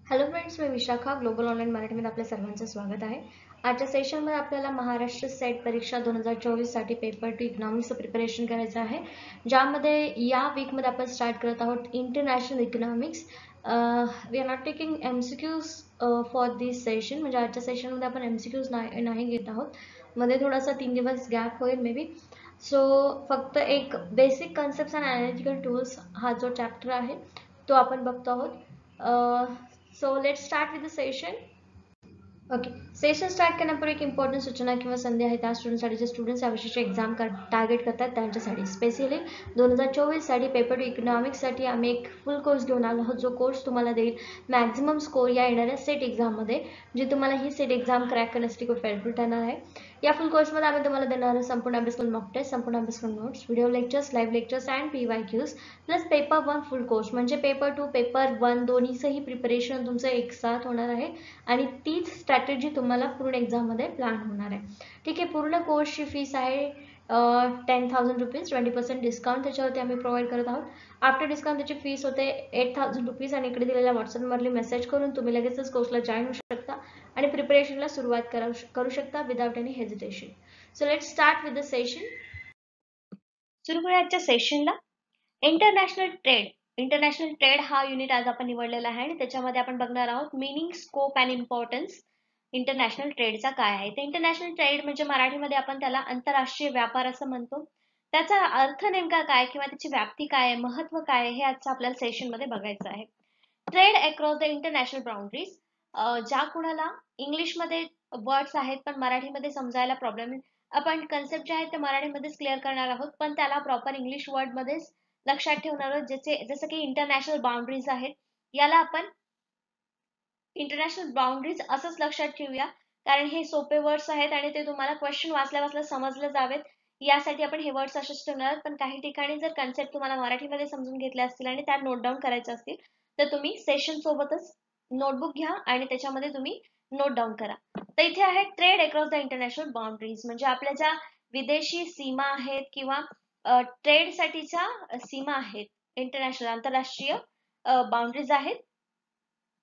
Hello friends, मी Vishakha global online मराठीमध्ये आपल्या सर्वांचं स्वागत आहे. आजच्या सेशनमध्ये आपल्याला महाराष्ट्र सेट परीक्षा 2024 साठी पेपर 2 इकॉनॉमिक्सचं प्रिपरेशन करायचं आहे, ज्यामध्ये या वीकमध्ये आपण स्टार्ट करत आहोत international economics. We are not taking MCQs for this session, म्हणजे आजच्या सेशनमध्ये आपण एमसीक्यूज नाही घेत आहोत. मध्ये थोडासा 3 दिवस गॅप होईल मे बी. सो फक्त एक basic concept and analytical tools हा जो चॅप्टर आहे तो आपण बघतो आहोत. So let's start with the session. Okay, session start करण्यापूर्वी एक इम्पॉर्टंट सूचना किंवा संधी आहे त्या स्टुडंटसाठी जे स्टुडंट्स या विशिष्ट एक्झाम टार्गेट करतात त्यांच्यासाठी. स्पेशली 2024 साठी पेपर 2 इकॉनॉमिक्ससाठी आम्ही एक फुल कोर्स घेऊन आलो आहोत, जो कोर्स तुम्हाला देईल मॅक्झिमम स्कोर या येणाऱ्या सेट एक्झाममध्ये, जी तुम्हाला ही सेट एक्झाम क्रॅक करण्यासाठी खूप हेल्पफुल ठरणार आहे. या फुल कोर्समध्ये आम्ही तुम्हाला देणार संपूर्ण अभ्यासक्रम मॉक टेस्ट, संपूर्ण अभ्यासक्रम notes, video lectures, live lectures and PYQs plus paper 1 full course, म्हणजे पेपर 2 पेपर 1 दोन्हीचंही प्रिपरेशन तुमचं एक साथ होणार आहे आणि तीच स्ट्रॅटेजी तुम्हाला पूर्ण एक्झाममध्ये प्लॅन होणार आहे. ठीक आहे, पूर्ण कोर्सची फीस आहे 10,000 रुपीज, 20% डिस्काउंट त्याच्यावरती आम्ही प्रोव्हाइड करत आहोत. आफ्टर डिस्काउंट त्याची फीस होते 8,000 रुपीज आणि इकडे दिलेल्या व्हॉट्सअपवरली मेसेज करून तुम्ही लगेचच कोर्सला जॉईन होऊ शकता आणि प्रिपरेशनला सुरुवात करू शकता without any hesitation. So let's start with the session. सुरू करूया आजच्या सेशनला. इंटरनॅशनल ट्रेड हा युनिट आज आपण निवडलेला आहे आणि त्याच्यामध्ये आपण बघणार आहोत meaning, scope and importance international ट्रेडचा काय आहे. तर इंटरनॅशनल ट्रेड म्हणजे मराठीमध्ये आपण त्याला आंतरराष्ट्रीय व्यापार असं म्हणतो. त्याचा अर्थ नेमका काय किंवा त्याची व्याप्ती काय आहे, महत्व काय आहे, हे आजच्या आपल्याला सेशन मध्ये बघायचं आहे. Trade across the international boundaries, ज्या कुणाला इंग्लिशमध्ये वर्ड्स आहेत पण मराठीमध्ये समजायला प्रॉब्लेम, आपण कन्सेप्ट जे आहेत ते मराठीमध्येच क्लिअर करणार आहोत, पण त्याला प्रॉपर इंग्लिश वर्ड मध्येच लक्षात ठेवणार आहोत. जसं की इंटरनॅशनल बाउंड्रीज आहेत, याला आपण इंटरनॅशनल बाउंड्रीज असंच लक्षात ठेवूया, कारण हे सोपे वर्ड्स आहेत आणि ते तुम्हाला क्वेश्चन वाचल्या वाचल्या समजले जावेत, यासाठी आपण हे वर्ड्स असेच ठेवणार आहोत. पण काही ठिकाणी जर कन्सेप्ट तुम्हाला मराठीमध्ये समजून घेतले असतील आणि त्या नोट डाऊन करायचे असतील तर तुम्ही सेशन सोबतच नोटबुक घ्या आणि त्याच्यामध्ये तुम्ही नोट डाऊन करा. तर इथे आहे trade across the international boundaries, म्हणजे आपल्या ज्या विदेशी सीमा आहेत किंवा ट्रेड साठीच्या सीमा आहेत, इंटरनॅशनल आंतरराष्ट्रीय बाउंड्रीज आहेत,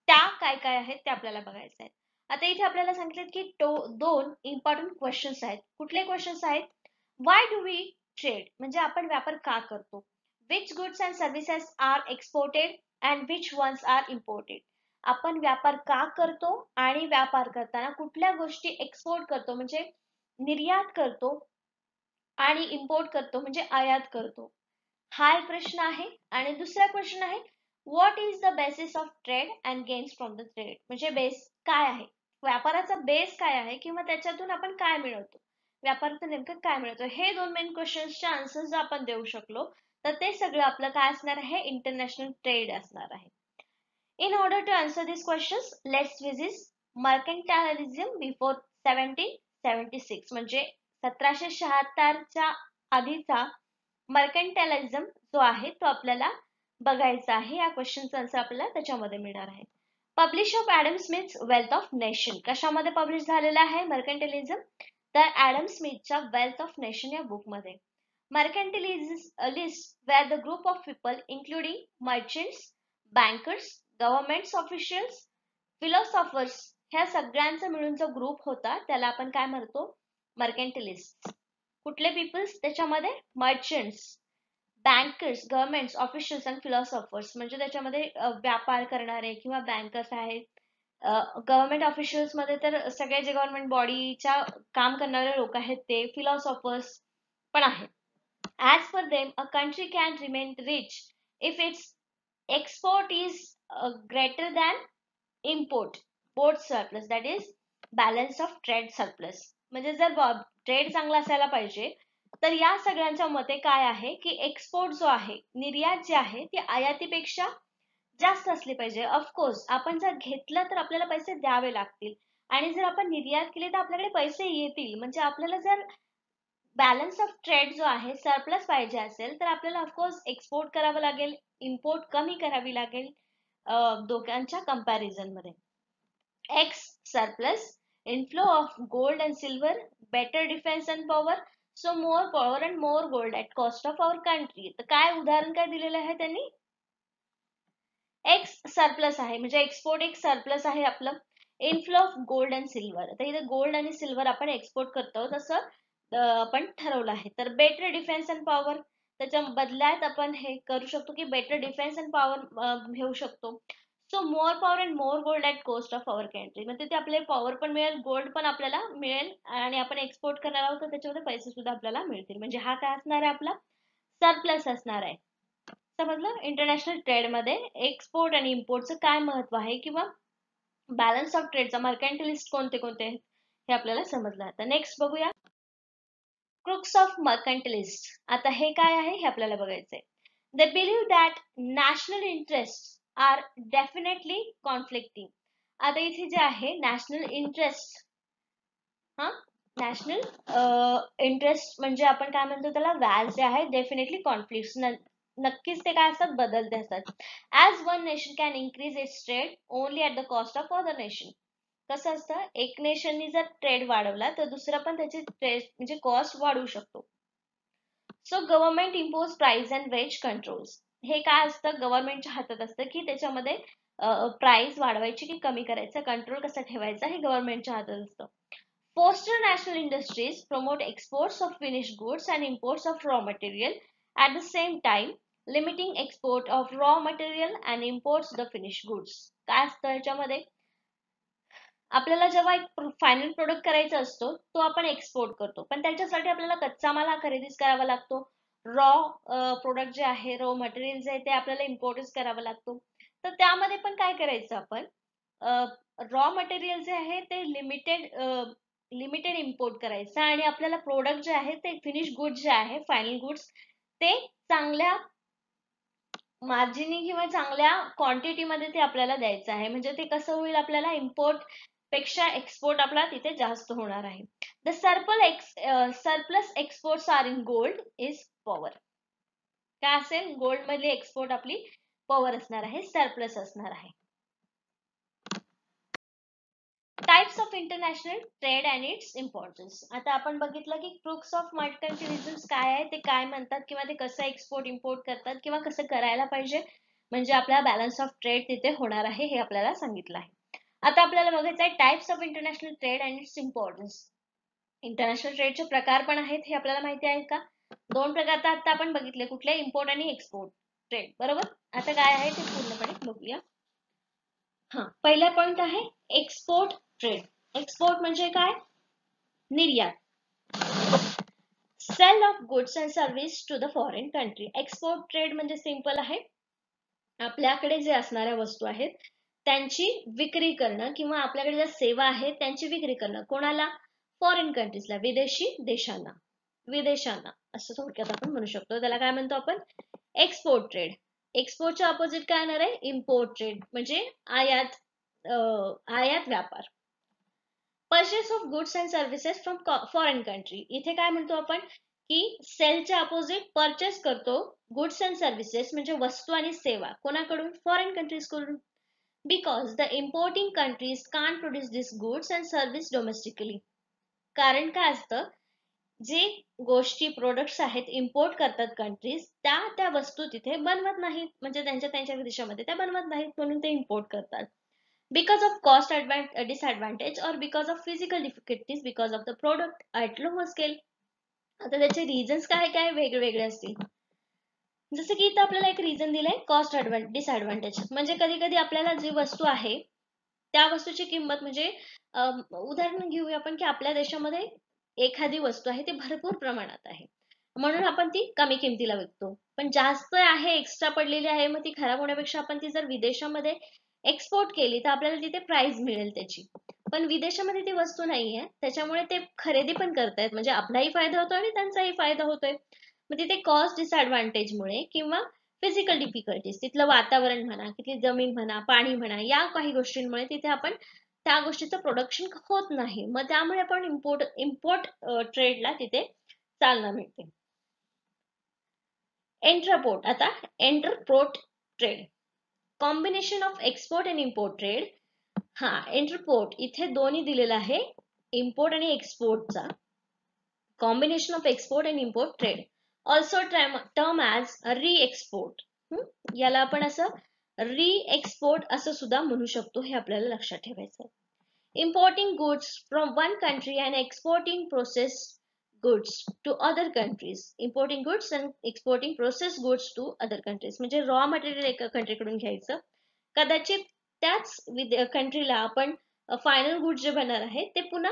त्या काय काय आहेत ते आपल्याला बघायचं आहे. आता इथे आपल्याला सांगितलं की दोन इम्पॉर्टंट क्वेश्चन्स आहेत. कुठले क्वेश्चन्स आहेत? वाय डू वी ट्रेड, म्हणजे आपण व्यापार का करतो. Which goods and services are exported and which ones are imported, आपण व्यापार का करतो आणि व्यापार करताना कुठल्या गोष्टी एक्सपोर्ट करतो म्हणजे निर्यात करतो आणि इम्पोर्ट करतो म्हणजे आयात करतो, हा एक प्रश्न आहे. आणि दुसरा क्वेश्चन आहे what is the basis of trade and gains from the trade, म्हणजे बेस काय आहे, व्यापाराचा बेस काय आहे किंवा त्याच्यातून आपण काय मिळवतो, व्यापारातून नेमकं काय मिळवतो. हे दोन मेन क्वेश्चन्सचे आन्सर्स जर आपण देऊ शकलो तर ते सगळं आपलं काय असणार आहे, इंटरनॅशनल ट्रेड असणार आहे. In order to answer these questions, let's visit mercantilism before 1776, म्हणजे 1776च्या आधीचा मर्कंटालिझम जो आहे तो आपल्याला बघायचा आहे. या क्वेश्चनचा आन्सर आपल्याला त्याच्यामध्ये मिळणार आहे. Publish of Adam Smith wealth of nation, कशामध्ये पब्लिश झालेला आहे मर्कंटालिझम, तर ॲडम स्मिथच्या वेल्थ ऑफ नेशन या बुकमध्ये. Mercantilists were the group of people including merchants, bankers, government officials, philosophers, ह्या सगळ्यांचा मिळून जो ग्रुप होता त्याला आपण काय म्हणतो, मर्कंटिलिस्ट. कुठले पीपल्स त्याच्यामध्ये, मर्चंट्स, बँकर्स, गव्हर्नमेंट ऑफिशियल्स आणि फिलॉसॉफर्स, म्हणजे त्याच्यामध्ये व्यापार करणारे किंवा बँकर्स आहेत. गव्हर्नमेंट ऑफिशियल्स मध्ये तर सगळे जे गव्हर्नमेंट बॉडीच्या काम करणारे लोक आहेत ते, फिलॉसॉफर्स पण आहेत. As per them, a country can remain rich if its export is greater than import, both surplus, that is balance of trade surplus. म्हणजे जर ट्रेड चांगला असायला पाहिजे तर या सगळ्यांच्या मते काय आहे की एक्सपोर्ट जो आहे, निर्यात जे आहे ती आयातीपेक्षा जास्त असली पाहिजे. ऑफकोर्स आपण जर घेतलं तर आपल्याला पैसे द्यावे लागतील आणि जर आपण निर्यात केली तर आपल्याकडे पैसे येतील. म्हणजे आपल्याला जर बॅलन्स ऑफ ट्रेड जो आहे, सरप्लस पाहिजे असेल तर आपल्याला ऑफकोर्स एक्सपोर्ट करावं लागेल, इम्पोर्ट कमी करावी लागेल दोघांच्या कंपॅरिझन मध्ये. X surplus, inflow of gold and silver, better defence and power, so more power and more gold at cost of our country. तर काय उदाहरण काय दिलेलं आहे त्यांनी, एक्स सरप्लस आहे म्हणजे एक्सपोर्ट एक सरप्लस आहे आपलं. Inflow of gold and silver, आता इथे गोल्ड आणि सिल्वर आपण एक्सपोर्ट करतो तसं आपण ठरवलं आहे. तर बेटर डिफेन्स अँड पॉवर, त्याच्या बदल्यात आपण हे करू शकतो की बेटर डिफेन्स अँड पॉवर घेऊ शकतो. So more power and more gold at cost of our country, म्हणजे ते आपल्याला पॉवर पण मिळेल, गोल्ड पण आपल्याला मिळेल आणि आपण एक्सपोर्ट करणार आहोत तर त्याच्यामध्ये पैसे सुद्धा आपल्याला मिळतील. म्हणजे हा काय असणार आहे आपला सरप्लस असणार आहे. समजलं इंटरनॅशनल ट्रेड मध्ये एक्सपोर्ट आणि इम्पोर्टचं काय महत्व आहे किंवा बॅलन्स ऑफ ट्रेडचा मर्कॅन्टिलिस्ट कोणते कोणते आहेत हे आपल्याला समजलं. आता नेक्स्ट बघूया क्रुक्स ऑफ मर्कॅन्टिलिस्ट. आता हे काय आहे हे आपल्याला बघायचंय. They believe that national interest are definitely conflicting. आता इथे जे आहे नॅशनल इंटरेस्ट, हा नॅशनल इंटरेस्ट म्हणजे आपण काय म्हणतो त्याला व्याज जे आहे डेफिनेटली कॉन्फ्लिक्ट, नक्कीच ते काय असतात बदलते असतात. As one nation can increase it's trade only at the cost of other nation. कसं असतं एक नेशननी जर ट्रेड वाढवला तर दुसरा पण त्याची ट्रेड म्हणजे कॉस्ट वाढवू शकतो. So government impose price and wage controls. हे काय असतं गव्हर्नमेंटच्या हातात असतं की त्याच्यामध्ये प्राइस वाढवायची की कमी करायचं, कंट्रोल कसा ठेवायचा हे गव्हर्नमेंटच्या हातात असतं. Foster national industries, promote exports of finished goods and imports of raw material, at the same time limiting export of raw material and imports the finished goods. काय असतं याच्यामध्ये आपल्याला जेव्हा एक फायनल प्रोडक्ट करायचा असतो तो आपण एक्सपोर्ट करतो, पण त्याच्यासाठी आपल्याला कच्चा माल हा खरेदीच करावा लागतो. रॉ प्रोडक्ट जे आहे रॉ मटेरियल जे आहे ते आपल्याला इम्पोर्टच करावं लागतो. तर त्यामध्ये पण काय करायचं आपण रॉ मटेरियल जे आहे ते लिमिटेड इम्पोर्ट करायचं आणि आपल्याला प्रोडक्ट जे आहे ते फिनिश गुड्स जे आहे फायनल गुड्स ते चांगल्या मार्जिनी किंवा चांगल्या क्वांटिटी मध्ये ते आपल्याला द्यायचं आहे. म्हणजे ते कसं होईल आपल्याला इम्पोर्ट पेक्षा एक्सपोर्ट आपला तिथे जास्त होणार आहे. The surplus exports are in gold is power. काय असेल गोल्ड मधली एक्सपोर्ट आपली पॉवर असणार आहे, सरप्लस असणार आहे. Types of international trade and its importance. आता आपण बघितलं की क्रुक्स ऑफ मर्कॅन्टिलिझम काय आहे, ते काय म्हणतात किंवा ते कसं एक्सपोर्ट इम्पोर्ट करतात किंवा कसं करायला पाहिजे म्हणजे आपला बॅलन्स ऑफ ट्रेड तिथे होणार आहे हे आपल्याला सांगितलं आहे. आता आपल्याला बघायचं आहे types of international trade and its importance. International ट्रेडचे प्रकार पण आहेत हे आपल्याला माहिती आहे का. दोन प्रकार आता आपण बघितले कुठले इम्पोर्ट आणि एक्सपोर्ट ट्रेड, बरोबर. आता काय आहे ते पूर्णपणे बघूया. हा पहिला पॉइंट आहे एक्सपोर्ट ट्रेड. एक्सपोर्ट म्हणजे काय निर्यात. Sale of goods and service to the foreign country. Export trade म्हणजे सिंपल आहे आपल्याकडे जे असणाऱ्या वस्तू आहेत त्यांची विक्री करणं किंवा आपल्याकडे ज्या सेवा आहेत त्यांची विक्री करणं कोणाला फॉरेन कंट्रीजला विदेशांना असं थोडक्यात आपण म्हणू शकतो. त्याला काय म्हणतो आपण एक्सपोर्ट ट्रेड. एक्सपोर्टच्या अपोजिट काय येणार आहे इम्पोर्ट ट्रेड म्हणजे आयात व्यापार. Purchase of goods and services from foreign country. इथे काय म्हणतो आपण की सेलच्या अपोजिट परचेस करतो गुड्स अँड सर्व्हिसेस म्हणजे वस्तू आणि सेवा कोणाकडून फॉरेन कंट्रीज कडून. Because the importing countries can't produce this goods and service domestically. कारण काय असतं जे गोष्टी प्रोडक्ट्स आहेत इम्पोर्ट करतात कंट्रीज त्या वस्तू तिथे बनवत नाहीत म्हणजे त्यांच्या देशामध्ये त्या बनवत नाहीत म्हणून ते इम्पोर्ट करतात. Because of cost disadvantage or because of physical difficulties because of the product at lower scale. आता त्याचे रिझन्स काय काय वेगवेगळे असतील. जसं की इथं आपल्याला एक रिझन दिलंय कॉस्ट डिसएडव्हान्टेज म्हणजे कधी कधी आपल्याला जी वस्तू आहे त्या वस्तूची किंमत म्हणजे उदाहरण घेऊया आपण की आपल्या देशामध्ये एखादी वस्तू आहे ती भरपूर प्रमाणात आहे म्हणून आपण ती कमी किमतीला विकतो, पण जास्त आहे एक्स्ट्रा पडलेली आहे मग ती खराब होण्यापेक्षा आपण ती जर विदेशामध्ये एक्सपोर्ट केली तर आपल्याला तिथे प्राइस मिळेल त्याची. पण विदेशामध्ये ती वस्तू नाहीये त्याच्यामुळे ते खरेदी पण करतायत म्हणजे आपलाही फायदा होतोय आणि त्यांचाही फायदा होतोय. मग तिथे कॉस्ट डिसएडव्हान्टेजमुळे किंवा फिजिकल डिफिकल्टीज तिथलं वातावरण म्हणा तिथली जमीन म्हणा पाणी म्हणा या काही गोष्टींमुळे तिथे आपण त्या गोष्टीचं प्रोडक्शन होत नाही मग त्यामुळे आपण इम्पोर्ट ट्रेडला तिथे चालना मिळते. एंटरपोर्ट. आता entrepot trade combination of export and import trade. हा एंटरपोर्ट इथे दोन्ही दिलेला आहे इम्पोर्ट आणि एक्सपोर्टचा combination of export and import trade also term as re export. याला आपण असं री एक्सपोर्ट असं सुद्धा म्हणू शकतो, हे आपल्याला लक्षात ठेवायचं आहे. Importing goods from one country and exporting process goods to other countries. Importing goods and exporting process goods to other countries म्हणजे रॉ मटेरियल एका कंट्रीकडून घ्यायचं, कदाचित त्याच कंट्रीला आपण फायनल गुड्स जे बनणार आहे ते पुन्हा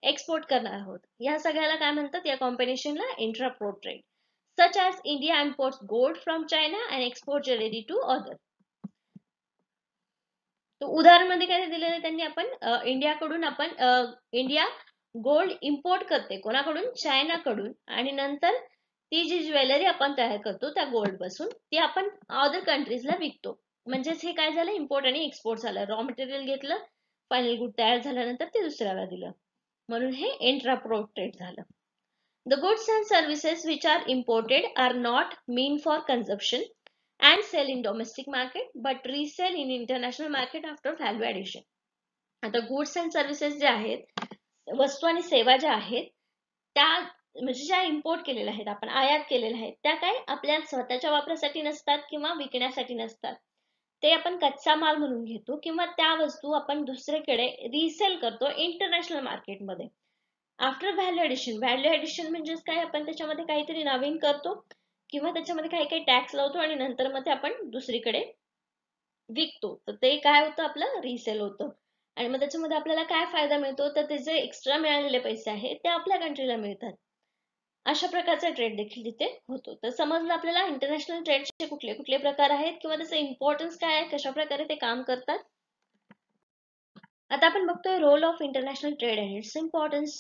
एक्सपोर्ट करणार आहोत. या सगळ्याला काय म्हणतात, या कॉम्बिनेशनला इंट्राप्रोट trade. Such as India imports gold from China and exports jewelry to other. तो उदाहरण मध्ये काय दिलेलं त्यांनी, आपण इंडियाकडून इंडिया गोल्ड इम्पोर्ट करते, कोणाकडून, चायनाकडून, आणि नंतर ती जी ज्वेलरी आपण तयार करतो त्या गोल्ड पासून ती आपण अदर कंट्रीजला विकतो. म्हणजेच हे काय झालं, इम्पोर्ट आणि एक्सपोर्ट झालं. रॉ मटेरियल घेतलं, फायनल गुड तयार झाल्यानंतर ते दुसऱ्याला दिलं, म्हणून हे इंट्राप्रोट ट्रेड झालं. The goods and services which are imported are not meant for consumption and sell in domestic market but resell in international market after value addition. आता goods and services जे आहेत, वस्तू आणि सेवा ज्या आहेत, त्या म्हणजे ज्या इम्पोर्ट केलेल्या आहेत, आपण आयात केलेल्या आहेत, त्या काय आपल्या स्वतःच्या वापरासाठी नसतात किंवा विकण्यासाठी नसतात. ते आपण कच्चा माल म्हणून घेतो किंवा त्या वस्तू आपण दुसरीकडे रिसेल करतो इंटरनॅशनल मार्केटमध्ये. आफ्टर व्हॅल्यू ऍडिशन म्हणजेच काय, आपण त्याच्यामध्ये काहीतरी नवीन करतो किंवा त्याच्यामध्ये काही काही टॅक्स लावतो आणि नंतर मग ते आपण दुसरीकडे विकतो, तर ते काय होतं, आपलं रिसेल होतं. आणि मग त्याच्यामध्ये आपल्याला काय फायदा मिळतो, तर ते जे एक्स्ट्रा मिळालेले पैसे आहेत ते आपल्या कंट्रीला मिळतात. अशा प्रकारचा ट्रेड देखील तिथे होतो. तर समजलं आपल्याला इंटरनॅशनल ट्रेडचे कुठले कुठले प्रकार आहेत किंवा त्याचं इम्पॉर्टन्स काय आहे, कशा प्रकारे ते काम करतात. आता आपण बघतोय role of international trade and its importance.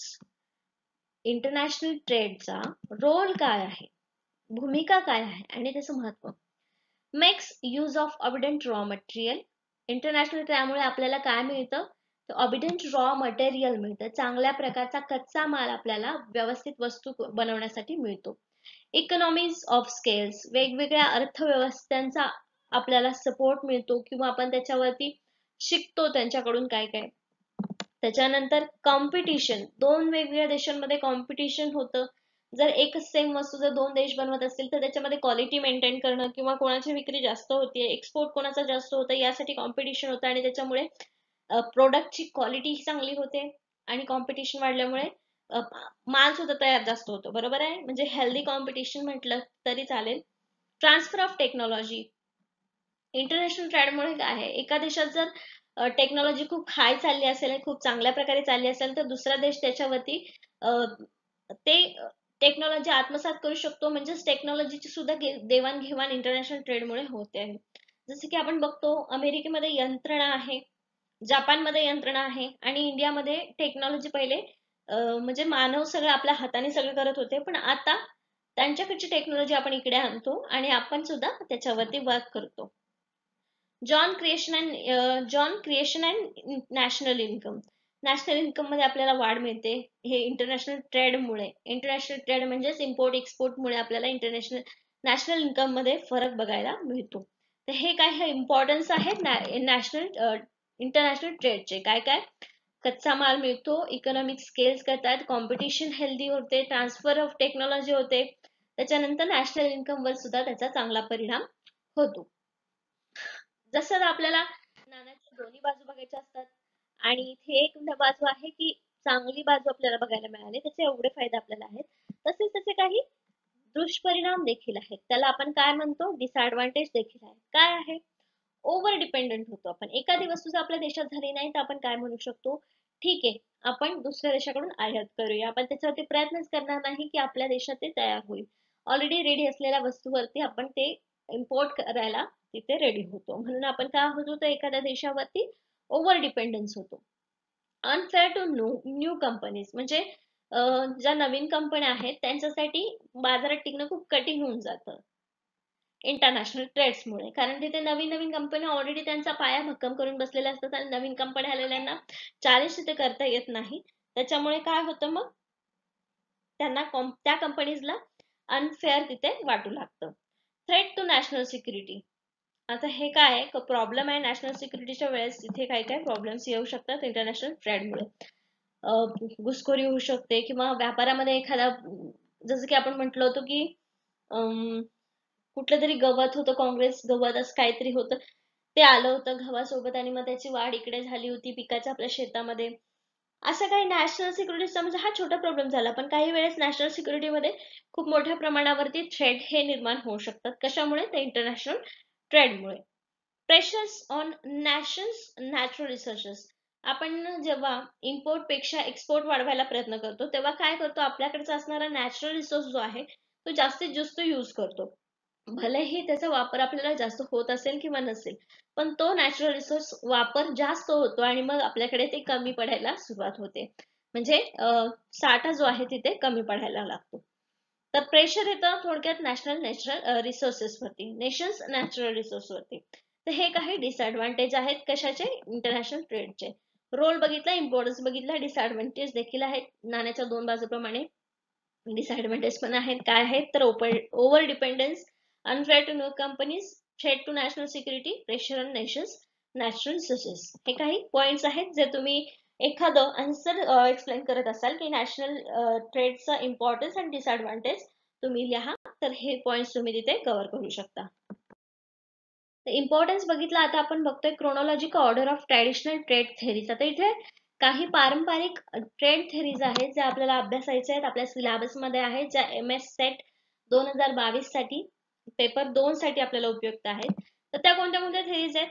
International ट्रेडचा रोल काय आहे, भूमिका काय आहे आणि त्याचं महत्व. Makes use of abundant raw material. International ट्रेडमुळे आपल्याला काय मिळतं, तर अबिडंट रॉ मटेरियल मिळतं, चांगल्या प्रकारचा कच्चा माल आपल्याला व्यवस्थित वस्तू बनवण्यासाठी मिळतो. इकॉनॉमीज ऑफ स्केल्स, वेगवेगळ्या अर्थव्यवस्थांचा आपल्याला सपोर्ट मिळतो किंवा आपण त्याच्यावरती शिकतो त्यांच्याकडून काय काय. त्याच्यानंतर कॉम्पिटिशन, दोन वेगवेगळ्या देशांमध्ये कॉम्पिटिशन होतं. जर एकच सेम वस्तू जर दोन देश बनवत असतील तर त्याच्यामध्ये क्वालिटी मेंटेन करणं किंवा कोणाची विक्री जास्त होते, एक्सपोर्ट कोणाचा जास्त होतं, यासाठी कॉम्पिटिशन होतं आणि त्याच्यामुळे प्रोडक्टची क्वालिटी चांगली होते आणि कॉम्पिटिशन वाढल्यामुळे माल सुद्धा तयार जास्त होतो. बरोबर आहे, म्हणजे हेल्दी कॉम्पिटिशन म्हटलं तरी चालेल. Transfer of technology. इंटरनॅशनल ट्रेडमुळे काय आहे, एका देशात जर टेक्नॉलॉजी खूप हाय चालली असेल, खूप चांगल्या प्रकारे चालली असेल, तर दुसरा देश त्याच्यावरती ते टेक्नॉलॉजी आत्मसात करू शकतो. म्हणजेच टेक्नॉलॉजीची सुद्धा देवाणघेवाण इंटरनॅशनल ट्रेडमुळे होते आहे. जसं की आपण बघतो, अमेरिकेमध्ये यंत्रणा आहे, जपानमध्ये यंत्रणा आहे आणि इंडियामध्ये टेक्नॉलॉजी पहिले म्हणजे मानव सगळं आपल्या हाताने सगळं करत होते, पण आता त्यांच्याकडची टेक्नॉलॉजी आपण इकडे आणतो आणि आपण सुद्धा त्याच्यावरती वर्क करतो. Job creation and national income. National income मध्ये आपल्याला वाढ मिळते, हे इंटरनॅशनल ट्रेड मुळे. इंटरनॅशनल ट्रेड म्हणजेच इम्पोर्ट एक्सपोर्ट मुळे आपल्याला नॅशनल इन्कम मध्ये फरक बघायला मिळतो. तर हे काय, हे इम्पॉर्टन्स आहेत इंटरनॅशनल ट्रेडचे. काय काय, कच्चा माल मिळतो, इकॉनॉमिक स्केल्स करतात, कॉम्पिटिशन हेल्दी होते, ट्रान्सफर ऑफ टेक्नॉलॉजी होते, त्याच्यानंतर नॅशनल इन्कम वर सुद्धा त्याचा चांगला परिणाम होतो. जसं आपल्याला नाण्याच्या दोन्ही बाजू बघायच्या असतात आणि इथे एक बाजू आहे की चांगली बाजू आपल्याला बघायला मिळाली, त्याचे एवढे फायदे आपल्याला आहेत, तसेच त्याचे काही दुष्परिणाम देखील आहेत. त्याला आपण काय म्हणतो, डिसएडव्हान्टेज देखील आहे. काय आहे, ओव्हर डिपेंडंट होतो आपण. एखादी वस्तू जर आपल्या देशात झाली नाही तर आपण काय म्हणू शकतो, ठीक आहे आपण दुसऱ्या देशाकडून आयात करूया, आपण त्याच्यावरती प्रयत्नच करणार नाही की आपल्या देशात ते तयार होईल. ऑलरेडी रेडी असलेल्या वस्तूवरती आपण ते इम्पोर्ट करायला तिथे रेडी होतो. म्हणून आपण काय होतो, तर एखाद्या देशावरती ओव्हर डिपेंडन्स होतो. अनफेअर टू न्यू कंपनीज, म्हणजे ज्या नवीन कंपन्या आहेत त्यांच्यासाठी बाजारात टिकणं खूप कठीण होऊन जातं इंटरनॅशनल ट्रेड्स मुळे. कारण तिथे नवीन नवीन कंपन्या ऑलरेडी त्यांचा पाया भक्कम करून बसलेल्या असतात आणि नवीन कंपन्या आलेल्यांना चॅलेंज तिथे करता येत नाही. त्याच्यामुळे काय होतं, मग त्यांना त्या कंपनीजला अनफेअर तिथे वाटू लागतं. Threat to national security. आता हे काय आहे, प्रॉब्लेम आहे नॅशनल सिक्युरिटीच्या वेळेस. तिथे काय काय प्रॉब्लेम्स येऊ शकतात इंटरनॅशनल ट्रेडमुळे. घुसखोरी होऊ शकते किंवा व्यापारामध्ये एखादा, जसं की आपण म्हटलं होतं की कुठलं तरी गवत होतं, काँग्रेस गवत असं काहीतरी होतं, ते आलं होतं गव्हासोबत आणि मग त्याची वाढ इकडे झाली होती पिकाच्या आपल्या शेतामध्ये. असं काही नॅशनल सिक्युरिटीचा म्हणजे हा छोटा प्रॉब्लेम झाला, पण काही वेळेस नॅशनल सिक्युरिटीमध्ये खूप मोठ्या प्रमाणावरती थ्रेट हे निर्माण होऊ शकतात. कशामुळे? ते इंटरनॅशनल ट्रेडमुळे. Pressures on nations natural resources. आपण जेव्हा इम्पोर्ट पेक्षा एक्सपोर्ट वाढवायला प्रयत्न करतो, तेव्हा काय करतो? आपल्याकडचा असणारा नॅचरल रिसोर्स जो आहे तो जास्तीत जास्त यूज करतो. भलेही त्याचा वापर आपल्याला जास्त होत असेल किंवा नसेल, पण तो नॅचरल रिसोर्स वापर जास्त होतो आणि मग आपल्याकडे ते कमी पडायला सुरुवात होते. म्हणजे साठा जो आहे तिथे कमी पडायला लागतो. तर प्रेशर येतं थोडक्यात नॅशनल रिसोर्सेस वरती, नेशन्स नॅचरल रिसोर्स वरती. तर हे काही डिसएडव्हान्टेज आहेत कशाचे? इंटरनॅशनल ट्रेडचे. रोल बघितला, इम्पॉर्टन्स बघितला, डिसएडव्हान्टेज देखील आहेत. नाण्याच्या दोन बाजूप्रमाणे डिसएडव्हान्टेज पण आहेत. काय आहेत? तर over dependence, unfair to new companies, threat to national security, pressure on nations, natural resources. हे काही पॉइंट्स आहेत जे तुम्ही एखादं आन्सर एक्सप्लेन करत असाल की नॅशनल ट्रेडचा इम्पॉर्टन्स आणि डिसएडव्हान्टेज तुम्ही लिहा, तर हे पॉइंट्स तुम्ही तिथे कव्हर करू शकता. इम्पॉर्टन्स बघितला. आता आपण बघतोय chronological order of traditional trade theories. आता इथे काही पारंपरिक ट्रेड थेरीज आहेत ज्या आपल्याला अभ्यासायच्या आहेत, आपल्या सिलेबस मध्ये आहेत, ज्या MS सेट 2022 साठी पेपर 2 साठी आपल्याला उपयुक्त आहेत. तर त्या कोणत्या कोणत्या थेरीज आहेत?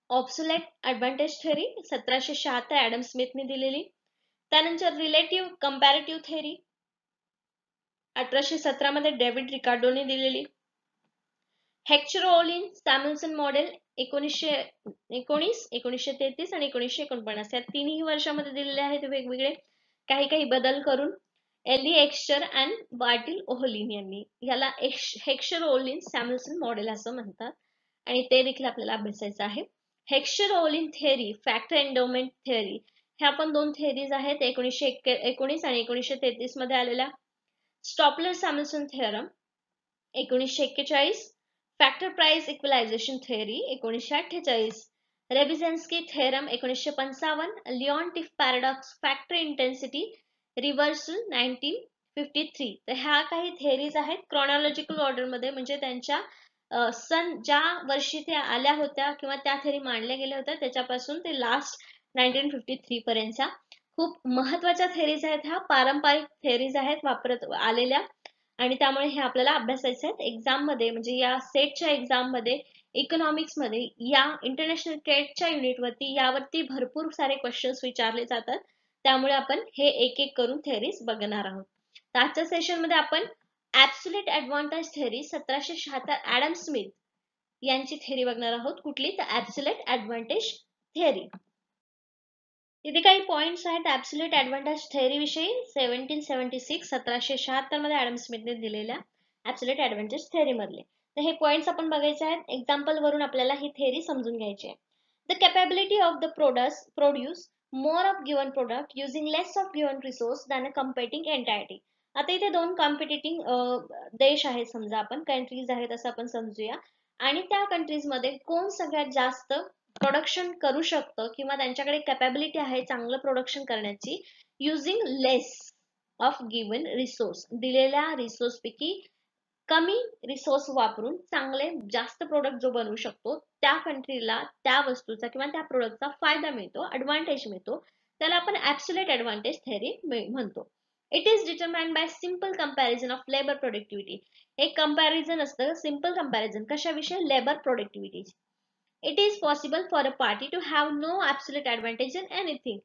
ऑब्सोलेट ऍडव्हान्टेज थेरी 1776 ऍडम स्मिथने दिलेली. त्यानंतर रिलेटिव्ह कंपॅरेटिव्ह थेरी 1817 मध्ये डेव्हिड रिकार्डोने दिलेली. हेक्चर-ओलिन सॅम्युएल्सन मॉडेल 1919, 1933 आणि 1949 या तिन्ही वर्षामध्ये दिलेले आहेत वेगवेगळे काही काही बदल करून. एली एक्स्टर अँड बार्टिल ओहलिन यांनी याला हेक्चर-ओलिन सॅम्युएल्सन मॉडेल असं म्हणतात आणि ते देखील आपल्याला अभ्यासायचं आहे. हेक्चर-ओलिन थेअरी, फॅक्टर एंडोमेंट थेअरी, ह्या पण दोन थेअरीज आहेत 1919 आणि 1933 मध्ये आलेल्या. Stolper Samuelson theorem 1941, factor price equalisation theory 1948, Rybczynski theorem 1955, Leontief paradox factor intensity reversal 1953. तर ह्या काही थेअरीज आहेत क्रोनॉलॉजिकल ऑर्डर मध्ये, म्हणजे त्यांच्या सन ज्या वर्षी त्या आल्या होत्या किंवा त्या थेअरी मांडल्या गेल्या होत्या त्याच्यापासून ते लास्ट 1953 पर्यंतच्या खूप महत्वाच्या थेअरीज आहेत. ह्या पारंपरिक थेअरीज आहेत वापरत आलेल्या आणि त्यामुळे हे आपल्याला अभ्यासायचे आहेत एक्झाम मध्ये, म्हणजे या सेटच्या एक्झाम मध्ये इकॉनॉमिक्स मध्ये या इंटरनॅशनल ट्रेडच्या युनिट वरती यावरती भरपूर सारे क्वेश्चन्स विचारले जातात. त्यामुळे आपण हे एक एक करून थेअरीज बघणार आहोत. आजच्या सेशन मध्ये आपण absolute advantage theory 1776 Adam Smith यांची थेअरी बघणार आहोत. कुठली? तर ऍब्सोल्यूट ऍडव्हान्टेज थेअरी. इथे काही पॉइंट्स आहेत ऍब्सोल्यूट ऍडव्हान्टेज थेअरी विषयी. 1776 मध्ये ऍडम स्मिथने दिलेल्या ऍब्सोल्यूट ऍडव्हान्टेज थेअरी मधले. तर हे पॉइंट्स आपण बघायचे आहेत. एक्झाम्पल वरून आपल्याला ही थेअरी समजून घ्यायची आहे. The capability of the produce more of given product using less of given resource than a competing entity. आता इथे दोन कॉम्पिटिटिंग देश आहेत, समजा आपण कंट्रीज आहेत असं आपण समजूया, आणि त्या कंट्रीज मध्ये कोण सगळ्यात जास्त प्रोडक्शन करू शकतं किंवा त्यांच्याकडे कॅपॅबिलिटी आहे चांगलं प्रोडक्शन करण्याची using less of given resource. दिलेल्या रिसोर्स पैकी कमी रिसोर्स वापरून चांगले जास्त प्रोडक्ट जो बनवू शकतो त्या कंट्रीला त्या वस्तूचा किंवा त्या प्रोडक्टचा फायदा मिळतो, ऍडव्हान्टेज मिळतो, त्याला आपण ऍब्सोल्यूट ऍडव्हान्टेज थेअरी म्हणतो. It is determined by simple comparison of labour productivity. एक कंपॅरिझन असतं, सिंपल कंपॅरिझन कशाविषयी? Labour productivity. It is possible for a party to have no absolute advantage in anything.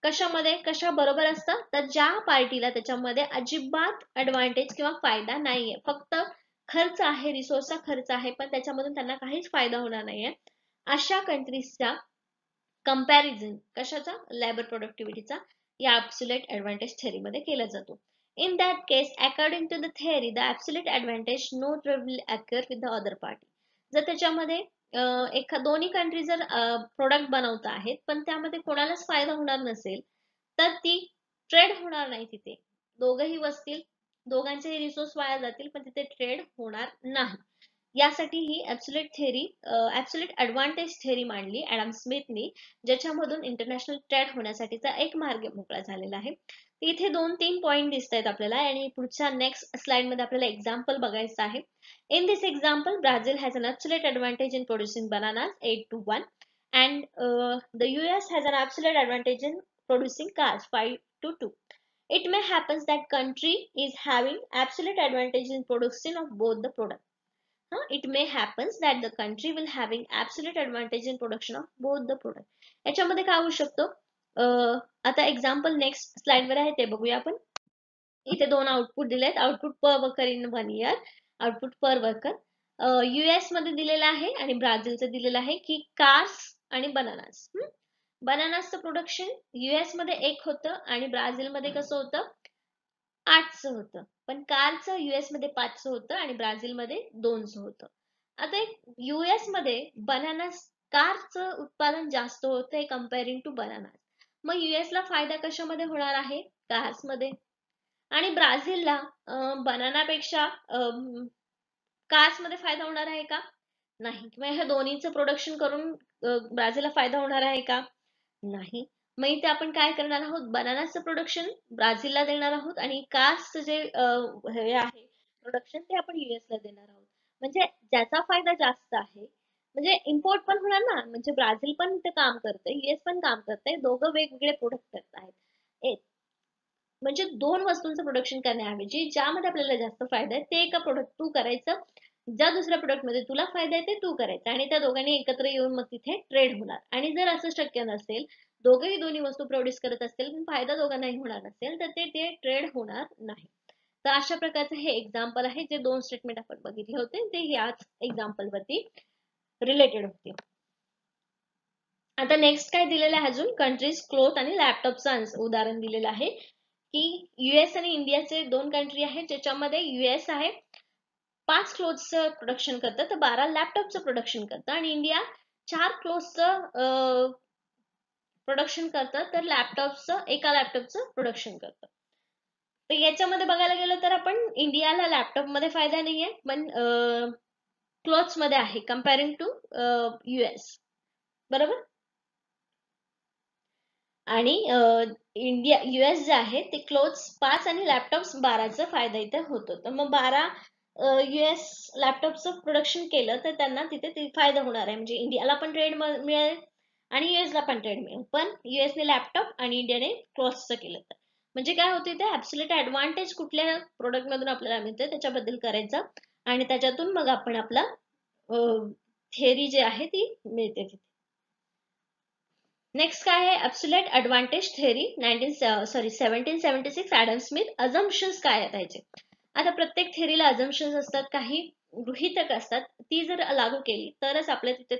कशामध्ये? कशा बरोबर असतं? तर ज्या पार्टीला त्याच्यामध्ये अजिबात ऍडव्हान्टेज किंवा फायदा नाहीये, फक्त खर्च आहे, रिसोर्सचा खर्च आहे, पण त्याच्यामधून त्यांना काहीच फायदा होणार नाहीये, अशा कंट्रीजचा कंपॅरिझन कशाचा? लेबर प्रोडक्टिव्हिटीचा या ऍब्सोल्यूट ऍडव्हान्टेज थेअरी मध्ये केला जातो. In that case, according to the theory, the absolute advantage not will occur with the other party. जर त्याच्यामध्ये दोन्ही कंट्री जर प्रोडक्ट बनवत आहेत पण त्यामध्ये कोणालाच फायदा होणार नसेल तर ती ट्रेड होणार नाही तिथे. दोघंही बसतील, दोघांचेही रिसोर्स वाया जातील, पण तिथे ट्रेड होणार नाही. यासाठी ही ऍब्सोल्यूट ऍडव्हान्टेज थेअरी मांडली ऍडम स्मिथनी, ज्याच्यामधून इंटरनॅशनल ट्रेड होण्यासाठीचा एक मार्ग मोकळा झालेला आहे. इथे 2-3 पॉइंट दिसत आहेत आपल्याला आणि पुढच्या नेक्स्ट स्लाइड मध्ये आपल्याला एक्झाम्पल बघायचं आहे. In this example, Brazil has an absolute advantage in producing bananas 8-1 and the US has an absolute advantage in producing cars 5-2. It may happen that country is having absolute advantage in producing of both the product. It may happen that the country will having absolute advantage in production of both the product. याच्यामध्ये काय होऊ शकतो? आता example next slide वर आहे ते बघूया आपण. इथे दोन आउटपुट दिलेत. Output per worker in 1 year, output per worker. US मध्ये दिलेलं आहे आणि ब्राझीलचं दिलेलं आहे की कार्स आणि बनानास. बनानासचं प्रोडक्शन US मध्ये 1 होतं आणि ब्राझील मध्ये कसं होतं? 8चं होतं. पण कारचं US मध्ये 5चं होतं आणि ब्राझील मध्ये 2चं होतं. आता US मध्ये बनानास कारचं उत्पादन जास्त होतंय कम्पेअरिंग टू बनानास. मग US ला फायदा कशामध्ये होणार आहे? कार्स मध्ये. आणि ब्राझीलला बनानापेक्षा कार्स मध्ये फायदा होणार आहे का? नाही. किंवा हे दोन्हीचं प्रोडक्शन करून ब्राझीलला फायदा होणार आहे का? नाही. मग इथे आपण काय करणार आहोत? बनानाचं प्रोडक्शन ब्राझीलला देणार आहोत आणि कार्सचं जे हे आहे प्रोडक्शन ते आपण US ला देणार आहोत. म्हणजे ज्याचा फायदा जास्त आहे, म्हणजे इम्पोर्ट पण होणार ना, म्हणजे ब्राझील पण ते काम करते, US पण काम करते, दोघं वेगवेगळे प्रोडक्ट करत आहेत. म्हणजे दोन वस्तूंचं प्रोडक्शन करण्याऐवजी ज्यामध्ये आपल्याला जास्त फायदा आहे ते एका प्रोडक्ट तू करायचं, ज्या दुसऱ्या प्रोडक्ट मध्ये तुला फायदा आहे ते तू करायचं आणि त्या दोघांनी एकत्र येऊन मग तिथे ट्रेड होणार. आणि जर असं शक्य नसेल, दोघेही दोन्ही वस्तू प्रोड्यूस करत असतील पण फायदा दोघांनाही होणार नसेल, तर ते ट्रेड होणार नाही. तर अशा प्रकारचं हे एक्झाम्पल आहे. जे दोन स्टेटमेंट आपण बघितले होते ते याच एक्झाम्पल वरती रिलेटेड होते. आता नेक्स्ट काय दिलेलं आहे? अजून कंट्रीज क्लोथ आणि लॅपटॉपचं उदाहरण दिलेलं आहे की US आणि इंडियाचे दोन कंट्री आहेत, ज्याच्यामध्ये US आहे 5 क्लोथ्सचं प्रोडक्शन करतं तर 12 लॅपटॉपचं प्रोडक्शन करतं आणि इंडिया 4 क्लोथ्सचं प्रोडक्शन करतं तर एका लॅपटॉपचं प्रोडक्शन करतं. तर याच्यामध्ये बघायला गेलं तर आपण इंडियाला लॅपटॉप मध्ये फायदा नाहीये पण क्लोथ्स मध्ये आहे कम्पेअरिंग टू US. बरोबर. आणि US जे आहे ते क्लोथ्स 5 आणि लॅपटॉप्स 12चा फायदा इथे होतो. तर मग 12 US लॅपटॉपचं प्रोडक्शन केलं तर त्यांना तिथे फायदा होणार आहे. म्हणजे इंडियाला पण ट्रेड मिळेल आणि US ला पण ट्रेड मिळेल. पण US ने लॅपटॉप आणि इंडियाने क्लोथ्सचं केलं तर म्हणजे काय होते ते ऍब्सोल्यूट ऍडव्हान्टेज कुठल्या प्रोडक्ट मधून आपल्याला मिळते त्याच्याबद्दल करायचं आणि त्याच्यातून मग आपण आपला थेअरी जे आहे ती मिळते. नेक्स्ट काय आहे? Absolute advantage theory 1776 Adam Smith. Assumptions काय आहेत त्याचे? आता प्रत्येक थेअरीला अझम्पशन्स असतात, काही गृहीतक असतात. ती जर लागू केली तरच आपल्या तिथे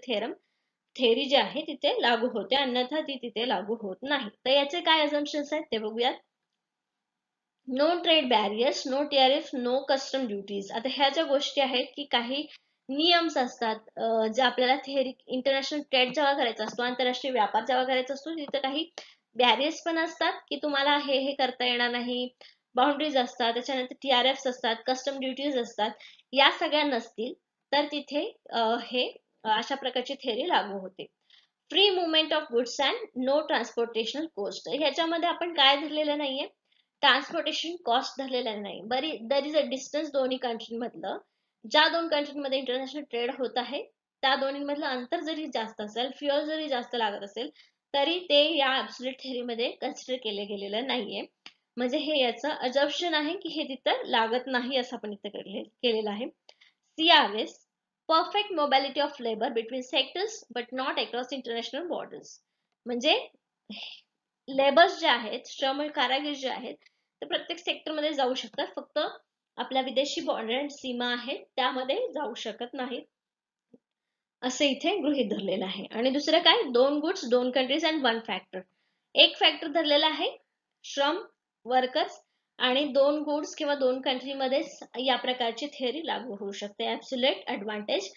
थेअरी जी आहे तिथे लागू होते, अन्यथा ती तिथे लागू होत नाही. तर याचे काय अझम्पशन्स आहेत ते बघूयात. No trade barriers, no tariff, no custom duties. आता ह्या ज्या गोष्टी आहेत की काही नियम्स असतात जे आपल्याला थेअरी इंटरनॅशनल ट्रेड जेव्हा करायचा असतो, आंतरराष्ट्रीय व्यापार जेव्हा करायचा असतो, तिथे काही बॅरियर्स पण असतात की तुम्हाला हे करता येणार नाही. बाउंड्रीज असतात, त्याच्यानंतर TRFs असतात, कस्टम ड्युटीज असतात. या सगळ्या नसतील तर तिथे हे अशा प्रकारची थेअरी लागू होते. Free movement of goods and no transportational cost. ह्याच्यामध्ये आपण काय धरलेलं नाहीये? ट्रान्सपोर्टेशन कॉस्ट धरलेलं नाही. दर इज अ डिस्टन्स दोन्ही कंट्री मधलं. ज्या दोन कंट्रीमध्ये इंटरनॅशनल ट्रेड होत आहे त्या दोन्हीमधलं अंतर जरी जास्त असेल, फ्युअल जरी जास्त लागत असेल, तरी ते या ऍब्सोल्यूट थेअरी मध्ये कन्सिडर केले गेलेलं नाहीये. म्हणजे हे याचं अजम्पशन आहे की हे तिथं लागत नाही असं आपण इथं केलेलं आहे. CRS, perfect mobility of labour between sectors but not across international borders. म्हणजे लेबर्स जे आहेत, श्रम कारागीर जे आहेत ते प्रत्येक सेक्टर मध्ये जाऊ शकतात, फक्त आपल्या विदेशी बॉर्डर सीमा आहेत त्यामध्ये जाऊ शकत नाहीत असं इथे गृहीत धरलेलं आहे. आणि दुसरं काय? दोन गुड्स दोन कंट्रीज अँड वन फॅक्टर. एक फॅक्टर धरलेला आहे श्रम वर्कर्स आणि दोन गुड्स किंवा दोन कंट्री मध्ये या प्रकारची थेअरी लागू होऊ शकते. Absolute advantage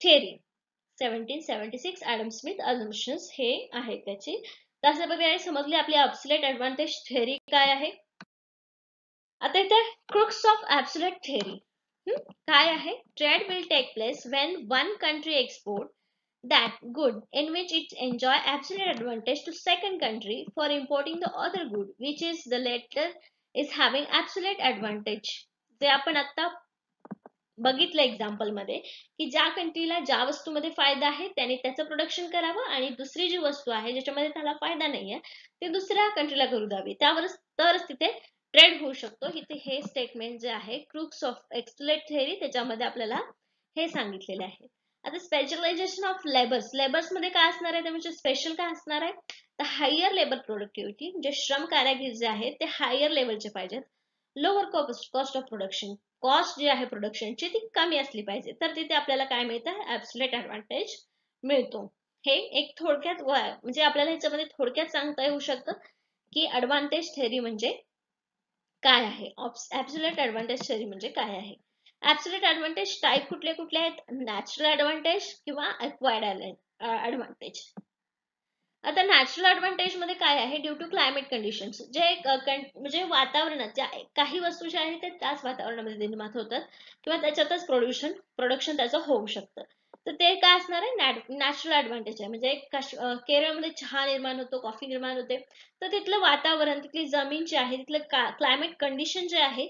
theory 1776 Adam Smith assumptions हे आहे त्याची. अशा प्रकारे समजली आपली ऍब्सोल्यूट ऍडव्हान्टेज थेअरी काय आहे. आता इथे क्रुक्स ऑफ ऍब्सोल्यूट थेअरी. काय आहे? Trade will take place when one country export that good in which it enjoy absolute advantage to second country for importing the other good which is the latter is having absolute advantage. जे आपण आता बघितलं example मध्ये की ज्या कंट्रीला ज्या वस्तूमध्ये फायदा आहे त्याने त्याचं प्रोडक्शन करावं आणि दुसरी जी वस्तू आहे ज्याच्यामध्ये त्याला फायदा नाहीये ते दुसऱ्या कंट्रीला करू द्यावी, त्यावरच तरच तिथे ट्रेड होऊ शकतो. इथे हे स्टेटमेंट जे आहे क्रुक्स ऑफ एक्सलेट थेअरी त्याच्यामध्ये आपल्याला हे सांगितलेले आहे. आता स्पेशलायझेशन ऑफ लेबर्स मध्ये काय असणार आहे, म्हणजे स्पेशल काय असणार आहे, तर हायर लेबर प्रोडक्टिव्हिटी, जे श्रम कारागीर जे आहेत ते हायर लेवलचे पाहिजेत. Lower cost of production, cost जी आहे प्रोडक्शनची ती कमी असली पाहिजे, तर तिथे आपल्याला काय मिळतं, ऍब्सोल्यूट ऍडव्हान्टेज मिळतो. हे एक थोडक्यात म्हणजे आपल्याला ह्याच्यामध्ये थोडक्यात सांगता येऊ शकतं की ऍडव्हान्टेज थेअरी म्हणजे काय आहे, ऍब्सोल्यूट ऍडव्हान्टेज थेअरी म्हणजे काय आहे. ऍब्सोल्यूट ऍडव्हान्टेज टाईप कुठले कुठले आहेत, नॅचरल ऍडव्हान्टेज किंवा अक्वायर्ड ऍडव्हान्टेज. आता नॅचरल ऍडव्हान्टेज मध्ये काय आहे, ड्यू टू क्लायमेट कंडिशन्स, जे म्हणजे वातावरणात काही वस्तू ज्या आहेत ते त्याच वातावरणामध्ये निर्माण होतात किंवा त्याच्यातच प्रोडक्शन त्याचं होऊ शकतं. तर ते काय असणार आहे, नॅचरल ऍडव्हान्टेज आहे. म्हणजे केरळमध्ये चहा निर्माण होतो, कॉफी निर्माण होते, तर तिथलं वातावरण, तिथली जमीन जी आहे, तिथलं क्लायमेट कंडिशन जे आहे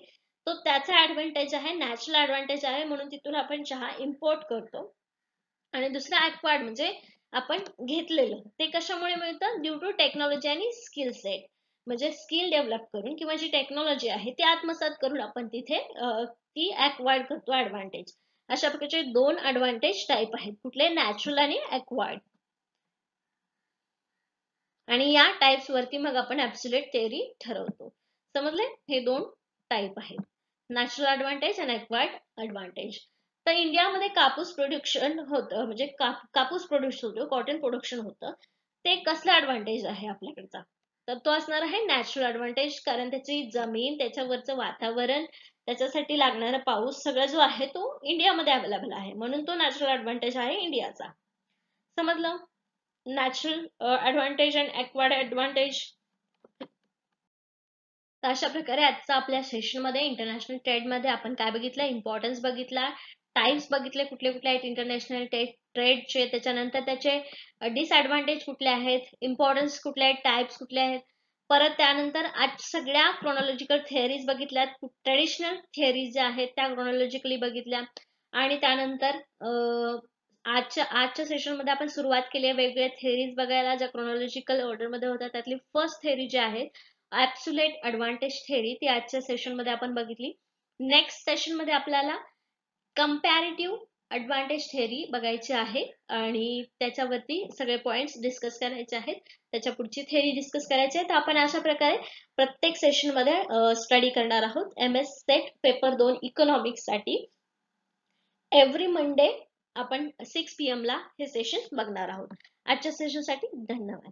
तो त्याचा ऍडव्हान्टेज आहे, नॅचरल ऍडव्हान्टेज आहे, म्हणून तिथून आपण चहा इम्पोर्ट करतो. आणि दुसरं ऍक्वायर्ड म्हणजे आपण घेतलेलं, ते कशामुळे मिळतं, ड्यू टू टेक्नॉलॉजी आणि स्किल सेट, म्हणजे स्किल डेव्हलप करून किंवा जी टेक्नॉलॉजी आहे ती आत्मसात करून आपण तिथे ती ऍक्वायर्ड करतो ऍडव्हान्टेज. अशा प्रकारचे दोन ऍडव्हान्टेज टाईप आहेत, कुठले, नॅचरल आणि ऍक्वायर्ड. आणि या टाइप्स वरती मग आपण ऍब्सोल्यूट थेअरी ठरवतो. समजले, हे दोन टाईप आहेत, नॅचरल ऍडव्हान्टेज आणि ऍक्वायर्ड ऍडव्हान्टेज. तर इंडियामध्ये कापूस प्रोडक्शन होतं, म्हणजे कापूस प्रोड्यूस होतो, कॉटन प्रोडक्शन होतं, ते कसला ऍडव्हान्टेज आहे आपल्याकडचा, तर तो असणार आहे नॅचरल ऍडव्हान्टेज, कारण त्याची जमीन, त्याच्यावरचं वातावरण, त्याच्यासाठी लागणारा पाऊस सगळं जो आहे तो इंडियामध्ये अवेलेबल आहे, म्हणून तो नॅचरल ऍडव्हान्टेज आहे इंडियाचा. समजलं, नॅचरल ऍडव्हान्टेज आणि ऍक्वायर्ड ऍडव्हान्टेज. तर अशा प्रकारे आजचा आपल्या सेशन मध्ये इंटरनॅशनल ट्रेड मध्ये आपण काय बघितलं, इम्पॉर्टन्स बघितला, टाइप्स बघितले कुठले कुठले आहेत इंटरनॅशनल ट्रेडचे, त्याच्यानंतर त्याचे डिसएडव्हान्टेज कुठले आहेत, इम्पॉर्टन्स कुठले आहेत, टाइप्स कुठले आहेत, परत त्यानंतर आज सगळ्या क्रोनॉलॉजिकल थिअरीज बघितल्यात, ट्रेडिशनल थिअरीज ज्या आहेत त्या क्रोनॉलॉजिकली बघितल्या, आणि त्यानंतर आजच्या सेशन मध्ये आपण सुरुवात केली आहे वेगवेगळ्या थिअरीज बघायला, ज्या क्रोनॉलॉजिकल ऑर्डर मध्ये होत्या. त्यातली फर्स्ट थिअरी जी आहे ऍब्सोल्यूट ऍडव्हान्टेज थिअरी, ती आजच्या सेशन मध्ये आपण बघितली. नेक्स्ट सेशन मध्ये आपल्याला कंपॅरेटिव्ह ऍडव्हान्टेज थिअरी बघायची आहे आणि त्याच्यावरती सगळे पॉइंट्स डिस्कस करायचे आहेत, त्याच्या पुढची थिअरी डिस्कस करायची आहे. तर आपण अशा प्रकारे प्रत्येक सेशन मध्ये स्टडी करणार आहोत. MS सेट पेपर 2 इकॉनॉमिक्स साठी एव्हरी मंडे आपण 6 PM ला हे सेशन बघणार आहोत. आजच्या सेशन साठी धन्यवाद.